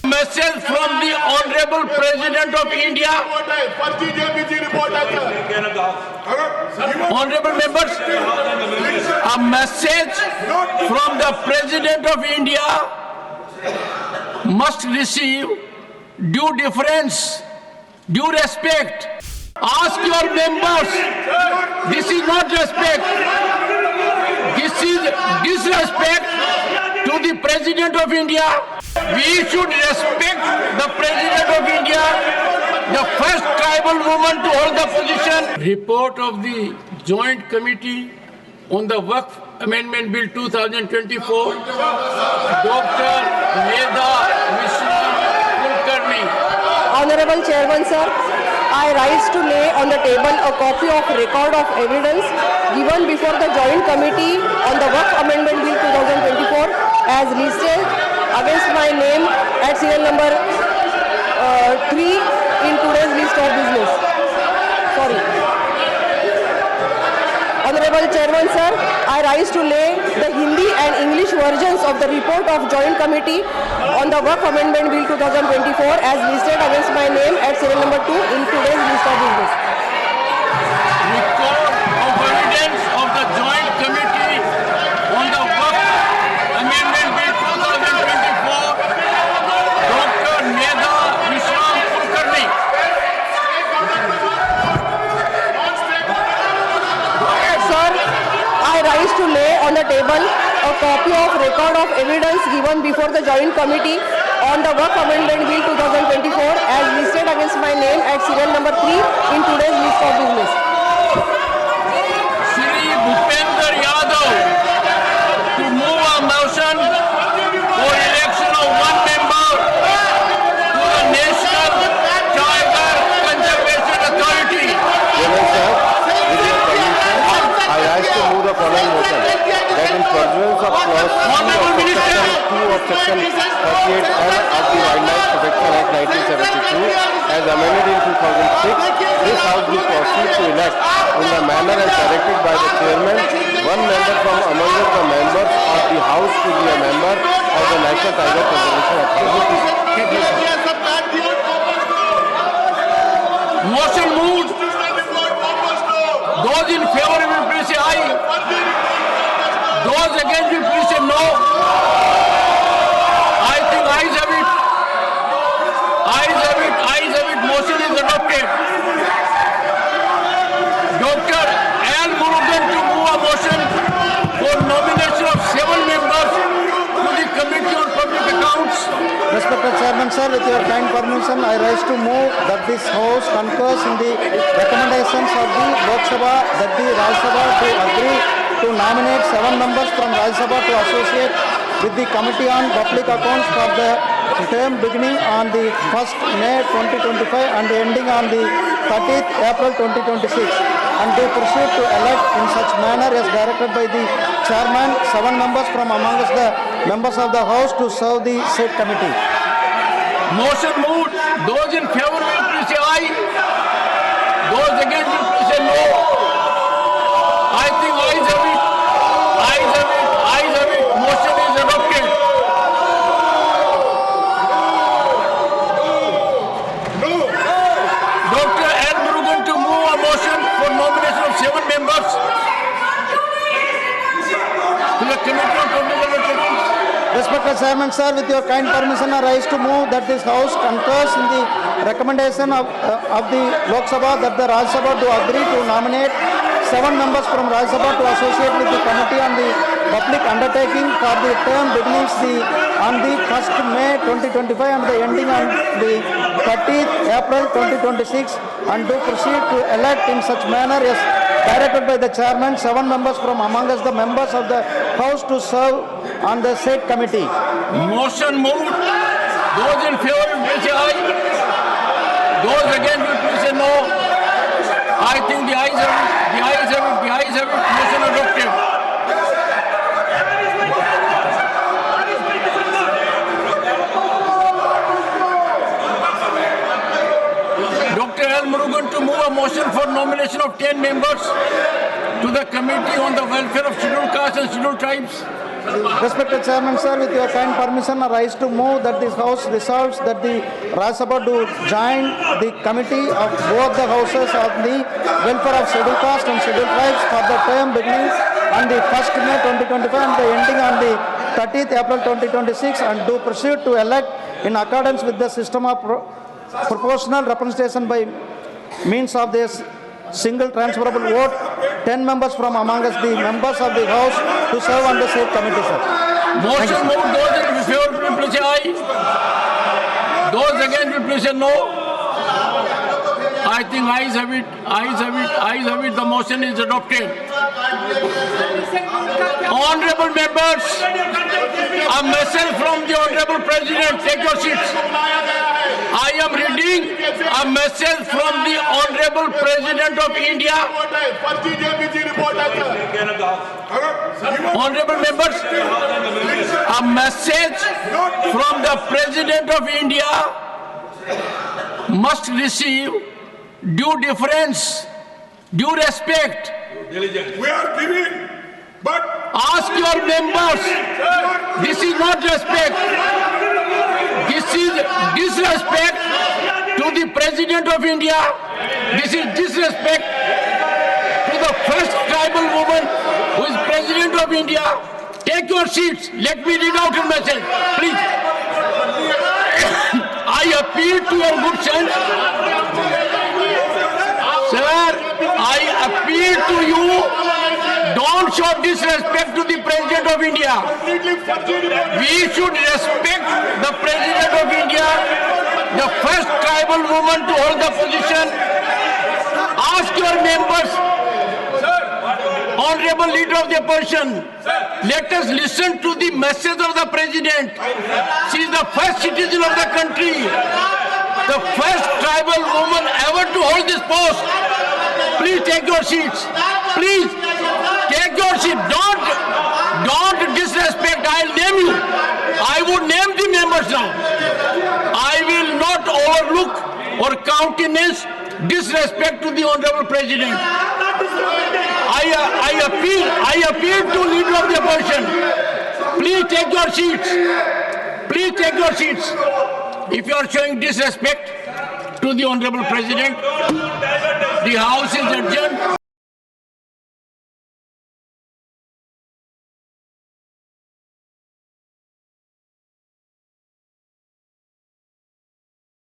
Message from the Honorable President of India. Honorable members, a message from the President of India must receive due deference, due respect. Ask your members. This is not respect. This is disrespect to the President of India. We should respect the President of India, the first tribal woman to hold the position. Report of the Joint Committee on the Waqf Amendment Bill 2024, Dr. Medha Mishra Kulkarni. Honorable Chairman, sir, I rise to lay on the table a copy of record of evidence given before the Joint Committee on the Waqf Amendment Bill 2024 as listed against my name at serial number 3 in today's list of business. Sorry. Honorable Chairman, sir, I rise to lay the Hindi and English versions of the report of Joint Committee on the Waqf Amendment Bill 2024 as listed against my name at serial number 2 in today's list of business. Record of evidence of the Joint Committee on the Waqf Amendment Bill 2024, Dr. Medha Mishra Kulkarni. Sir, I rise to lay on the table a copy of record of evidence given before the Joint Committee on the Waqf Amendment Bill 2024 as listed against my name at serial number 3 in today's list of business. Shri Bhupender Yadav to move a motion for election of one member to the National Tiger Conservation Authority. Chairman sir, with your permission, I rise to move the following motion. That in pursuance of clause 2 of section 38L of the Wildlife Protection Act 1972 as amended in 2006, this House will proceed to elect in the manner as directed by the Chairman one member from among the members of the House to be a member of the National Tiger Conservation Authority. Motion moved. Those in favor will please say aye. Those against will please say no. I think ayes have it. Ayes have it. Ayes have it. Motion is adopted. Dr. L. Murugan to move a motion for nomination of 7 members to the Committee on Public Accounts. Respected Chairman, sir, with your kind permission, I rise to move that this House concurs in the recommendations of the Lok Sabha that the Rajya Sabha to agree to nominate 7 members from Rajya Sabha to associate with the Committee on Public Accounts for the term beginning on the 1st May 2025 and ending on the 30th April 2026, and to proceed to elect in such manner as directed by the Chairman 7 members from amongst the members of the House to serve the said committee. Motion moved. Those in favor will please say aye. Those against will please say no. I think ayes have it. Ayes have it. Ayes have it. Motion is adopted. Dr. L. Murugan to move a motion for nomination of 7 members to the Committee on Public Accounts. Respected Chairman, sir, with your kind permission, I rise to move that this House concurs in the recommendation of the Lok Sabha that the Rajya Sabha to agree to nominate 7 members from Rajya Sabha to associate with the Committee on the Public Undertaking for the term beginnings on the 1st May 2025 and the ending on the 30th April 2026, and to proceed to elect in such manner as directed by the Chairman 7 members from among us the members of the House to serve on the said committee. Motion moved. Those in favor will please say aye. Those against will please say no. I think the ayes have it. The ayes have it. The ayes have it. Motion adopted. Dr. L. Murugan to move a motion for nomination of 10 members to the Committee on the Welfare of Scheduled Castes and Scheduled Tribes. Respected Chairman, sir, with your kind permission, I rise to move that this House resolves that the Rajya Sabha do join the committee of both the houses of the welfare of scheduled caste and scheduled tribes for the term beginning on the 1st May 2025 and the ending on the 30th April 2026, and do proceed to elect in accordance with the system of proportional representation by means of this single transferable vote, 10 members from among us, the members of the House, to serve on the said committee, sir. Motion moved. Those in favor, please say aye. Those against, please say no. I think ayes have it. Ayes have it. Ayes have it. The motion is adopted. Honorable members, a message from the Honorable President. Take your seats. I am reading a message from the Honorable President of India. Honorable members, a message from the President of India must receive due deference, due respect. We are giving, but Ask your members. This is not respect. This is disrespect to the President of India. This is disrespect to the first tribal woman who is President of India. Take your seats. Let me read out your message, please. I appeal to your good sense. Sir, I appeal to you. Don't show disrespect to the President of India. We should respect the President of India, the first tribal woman to hold the position. Ask your members, Honorable Leader of the Opposition, let us listen to the message of the President. She is the first citizen of the country, the first tribal woman ever to hold this post. Please take your seats. Please take your seat. Don't disrespect. I'll name you. I would name the members now. I will not overlook or countenance disrespect to the Honorable President. I appeal to Leader of the Opposition. Please take your seats. Please take your seats. If you are showing disrespect to the Honorable President, the House is adjourned.